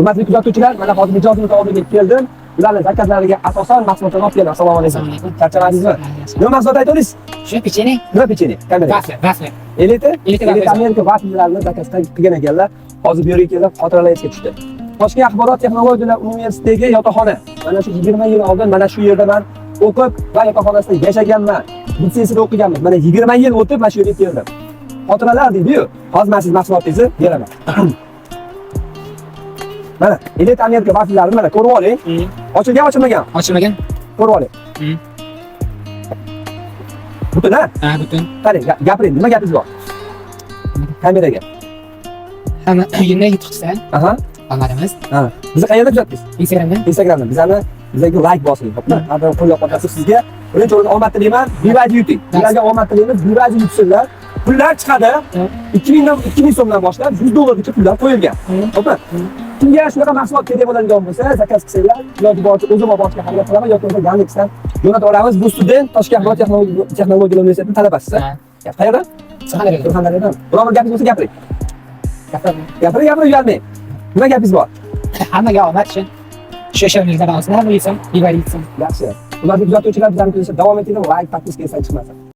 Hurmatli kuzatuvchilar, mana hozir mijozimiz oldiga keldim. Ularning zakazlariga asosan mahsulotlarni olib keldim. Assalomu alaykum. Charchamadingizmi? Nima mahsulot aytdingiz? Shu pechene. Nima pechene? Kamera. Vafli. Elite Amerika vaflilarini zakazdan qilgan ekanlar. Hozir bu yerga kelib xotiralar esga tushdi. Toshkent axborot texnologiyalar universitetiga yotoqxona. Mana shu 20 yil oldin mana shu yerda men o'qib va yotoqxonasida yashaganman. Litseyda o'qiganman. Mana 20 yil o'tib mana shu yerga keldim. Xotiralar deydi-yu. Hozir men siz mahsulotingizni beraman. Mana Elite Amerika vaflilarini mana ko'rib oling. Ochilgan, ochilmagan? Ochilmagan. Ko'rib oling. Butun ha? Ha, butun. Qarang, gapiring, nima gapingiz bor? Kameraga. Hamma uyinda yutuqsa, Aha. anlarimiz. Ha. Bizni qayerda kuzatdingiz? Instagramdan. Bizga like bosing, xo'pmi? Har doim qo'llab-quvvatlasiz sizga. Birinchi o'rinda omad tilayman. Bivaji yuting. Sizlarga omad tilaymiz. Bivaji yutsinlar. Pullar chiqadi. 2000 so'mdan boshlab $100 pullar qo'yilgan. Xo'pmi? Kimga shunaqa mahsulot kerak bo'ladigan bo'lsa, zakaz qilsanglar, iloji boricha o'zim olib borishga harakat qilaman yoki bo'lmasa Yandexdan jo'natib olamiz. Bu student Toshkent axborot texnologiyalar universitetining talabasi. Gap qayerdan? Surxondaryodan. Biror gapingiz bo'lsa gapiring. Gapiring, uyalmang. Nima gapingiz bor? Hammaga omad shu. Shu yo'lingizdan olsin, hamma yetsin, bivar yetsin. Yaxshi. Ularni kuzatuvchilar bizlarni kuzatishda davom etinglar, like, podpiska esa chiqmasin.